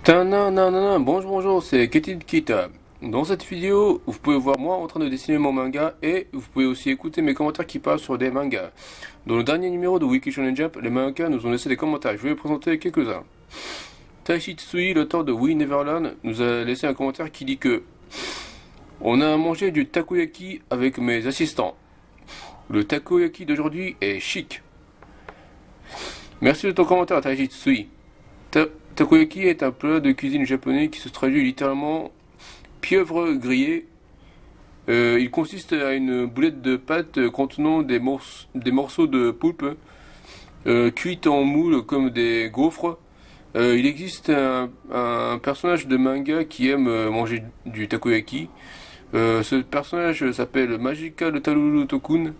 Bonjour, c'est Ketin Kita. Dans cette vidéo, vous pouvez voir moi en train de dessiner mon manga et vous pouvez aussi écouter mes commentaires qui parlent sur des mangas. Dans le dernier numéro de Weekly Shonen Jump, les mangakas nous ont laissé des commentaires. Je vais vous présenter quelques-uns. Taishi Tsui, l'auteur de We Neverland, nous a laissé un commentaire qui dit que on a mangé du takoyaki avec mes assistants. Le takoyaki d'aujourd'hui est chic. Merci de ton commentaire, Taishi Tsui. Takoyaki est un plat de cuisine japonais qui se traduit littéralement pieuvre grillée. Il consiste à une boulette de pâte contenant des morceaux de poulpe cuites en moule comme des gaufres. Il existe un personnage de manga qui aime manger du takoyaki. Ce personnage s'appelle Magical Talulu Tokun.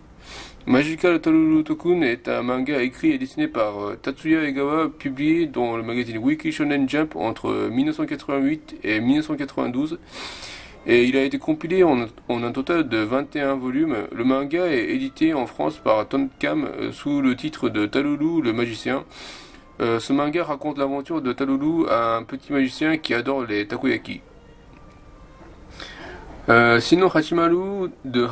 Magical Talulu Tokun est un manga écrit et dessiné par Tatsuya Egawa, publié dans le magazine Weekly Shonen Jump entre 1988 et 1992. Et il a été compilé en un total de 21 volumes. Le manga est édité en France par Tonkam sous le titre de Talulu le magicien. Ce manga raconte l'aventure de Talulu, un petit magicien qui adore les takoyaki. Sinon Hachimaru de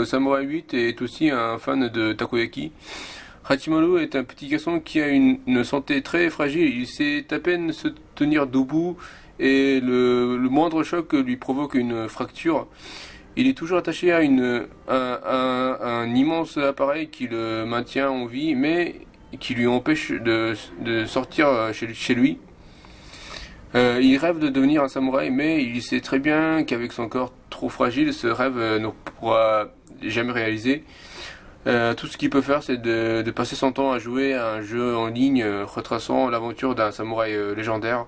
Samurai 8 est aussi un fan de takoyaki. Hachimaru est un petit garçon qui a une santé très fragile. Il sait à peine se tenir debout et le moindre choc lui provoque une fracture. Il est toujours attaché à un immense appareil qui le maintient en vie, mais qui lui empêche de sortir chez lui. Il rêve de devenir un samouraï, mais il sait très bien qu'avec son corps trop fragile, ce rêve ne pourra jamais réaliser. Tout ce qu'il peut faire, c'est de passer son temps à jouer à un jeu en ligne retraçant l'aventure d'un samouraï légendaire.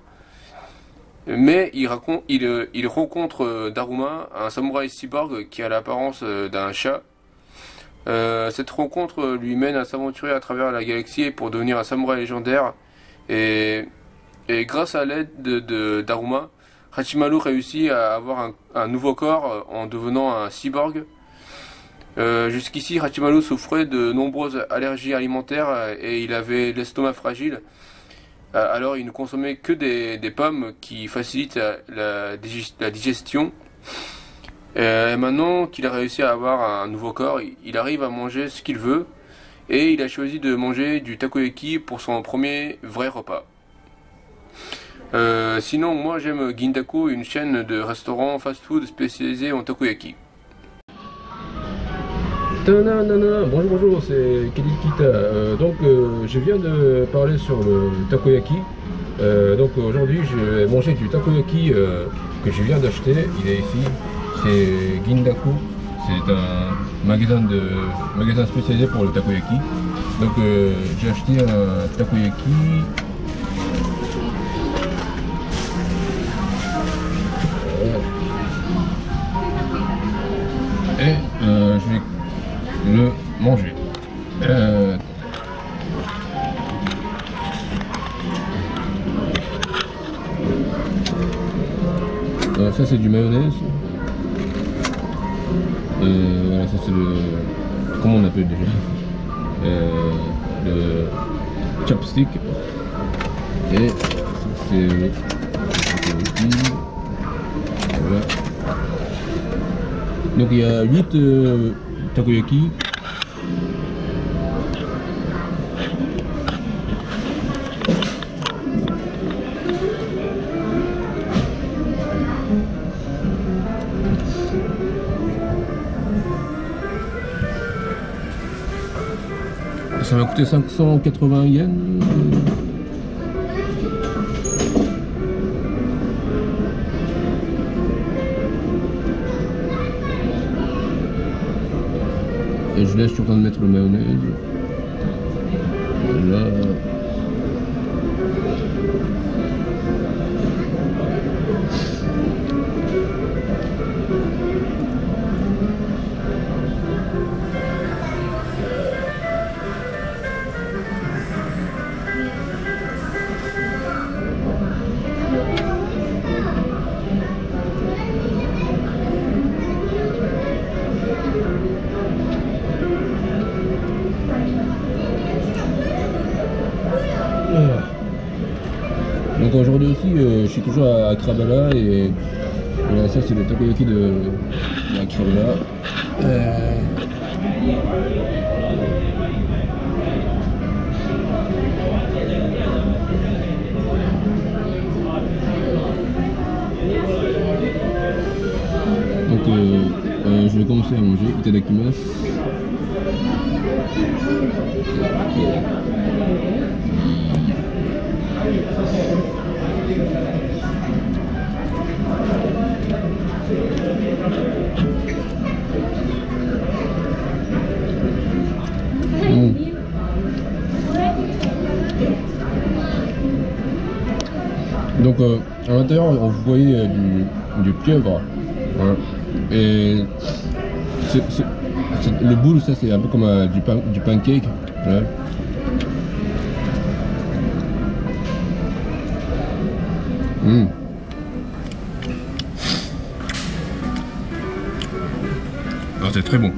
Mais il rencontre Daruma, un samouraï cyborg qui a l'apparence d'un chat. Cette rencontre lui mène à s'aventurer à travers la galaxie pour devenir un samouraï légendaire. Et grâce à l'aide de Daruma, Hachimaru réussit à avoir un nouveau corps en devenant un cyborg. Jusqu'ici, Hachimaru souffrait de nombreuses allergies alimentaires et il avait l'estomac fragile. Alors il ne consommait que des pommes qui facilitent la digestion. Et maintenant qu'il a réussi à avoir un nouveau corps, il arrive à manger ce qu'il veut. Et il a choisi de manger du takoyaki pour son premier vrai repas. Sinon, moi j'aime Gindaku, une chaîne de restaurants fast-food spécialisée en takoyaki. Bonjour, c'est Kelly Kita. Je viens de parler sur le takoyaki. Aujourd'hui, je vais manger du takoyaki que je viens d'acheter. Il est ici, c'est Gindaku. C'est un magasin spécialisé pour le takoyaki. J'ai acheté un takoyaki. Et je vais le manger. Ça c'est du mayonnaise. Voilà, ça c'est le... Comment on appelle déjà le chopstick. Et c'est le... Voilà. Donc il y a 8 takoyaki. Ça m'a coûté 580 yens. Et je laisse, je suis en train de mettre le mayonnaise. Voilà. Donc aujourd'hui aussi, je suis toujours à Akhabala et voilà, ça c'est le takoyaki de Akhabala. Donc je vais commencer à manger. Itadakimasu. Donc à l'intérieur on voyait du pieuvre, hein. Et le boule, ça c'est un peu comme du pancake, ouais. Alors c'est très bon.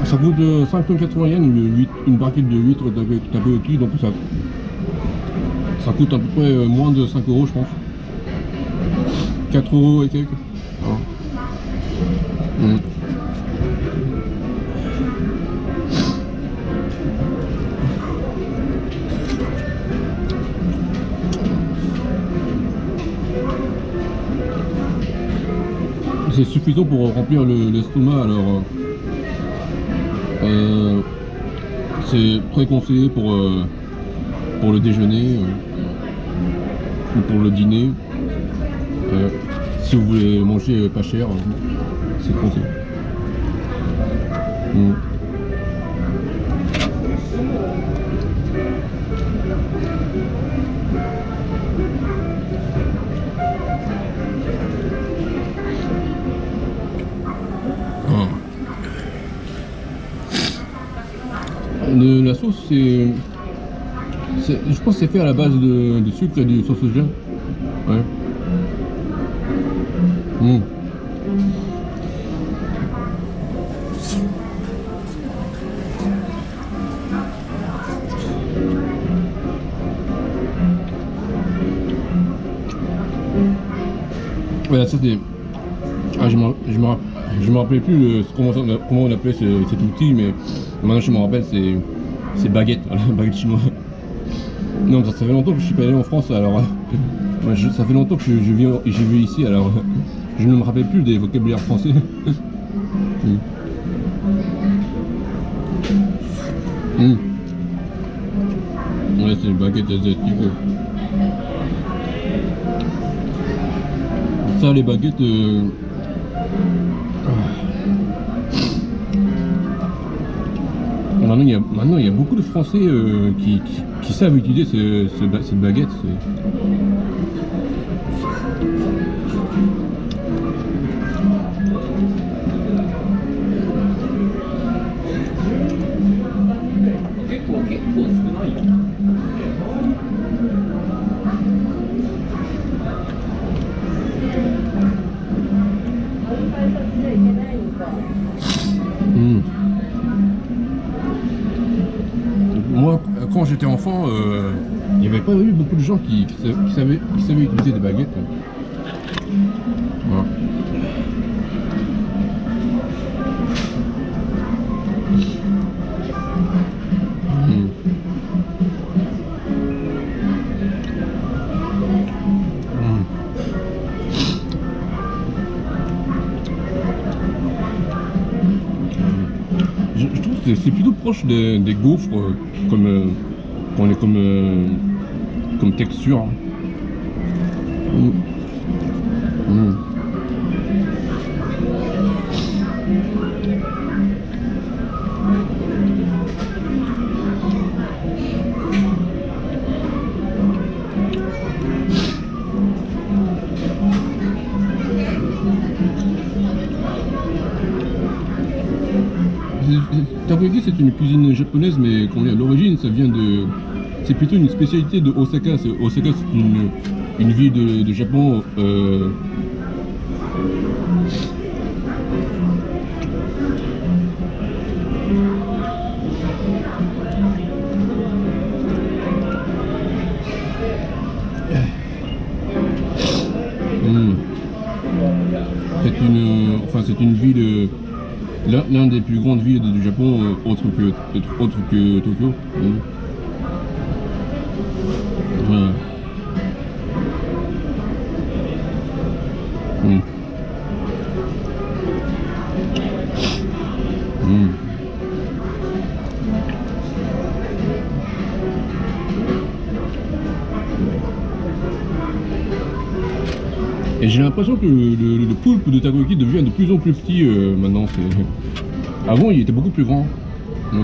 Ça coûte 5,80 yens une barquette de 8 takoyaki, donc ça coûte à peu près moins de 5 euros je pense. 4 euros et quelques. Hein. C'est suffisant pour remplir l'estomac, alors c'est très conseillé pour le déjeuner ou pour le dîner. Si vous voulez manger pas cher, c'est conseillé. La sauce, je pense que c'est fait à la base de sucre et du sauce soja. Ouais. Voilà, ça c'est... Ah, je me rappelais plus comment on appelait cet outil, mais maintenant je me rappelle, c'est baguette, voilà, baguette chinoise. Non, ça fait longtemps que je suis pas allé en France, alors ça fait longtemps que j'ai vu ici, alors je ne me rappelle plus des vocabulaires français. Ouais, c'est une baguette asiatique. Ça, les baguettes... Maintenant, il y a beaucoup de Français qui savent utiliser cette baguette. Moi, quand j'étais enfant, il n'y avait pas eu beaucoup de gens qui savaient utiliser des baguettes. Voilà. Je trouve que c'est plutôt proche des gaufres comme texture. Takoyaki, c'est une cuisine japonaise, mais comment dire, l'origine, ça vient de... C'est plutôt une spécialité de Osaka. Osaka, c'est une ville de Japon. C'est une ville, l'un des plus grandes villes du Japon, autre que Tokyo. Voilà. Et j'ai l'impression que le poulpe de Takoyaki devient de plus en plus petit maintenant. Avant, il était beaucoup plus grand. Ouais.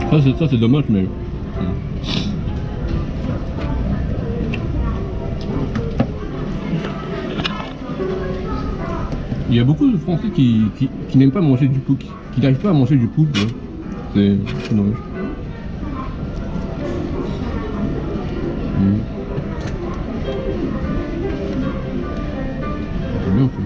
Ça c'est dommage, mais... Il y a beaucoup de Français qui n'aiment pas manger du poulpe, qui n'arrivent pas à manger du poulpe. Hein. C'est dommage. C'est bien fait.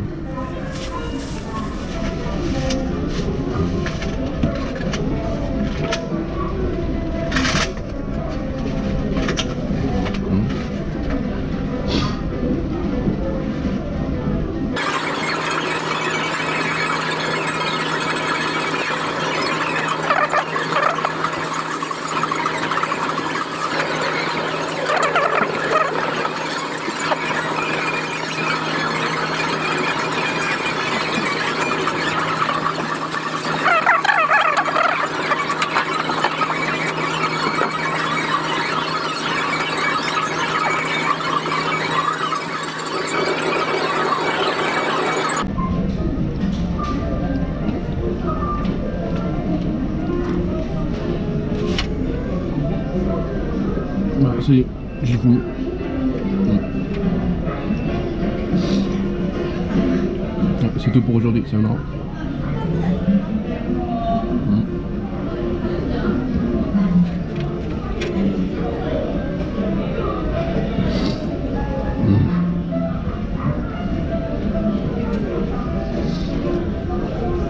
J'ai fini. C'est tout pour aujourd'hui, c'est un an.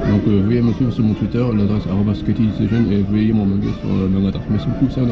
Donc veuillez me suivre sur mon Twitter, l'adresse @sketchdecision, et veuillez m'envoyer sur le Manga Dark. Merci beaucoup, c'est un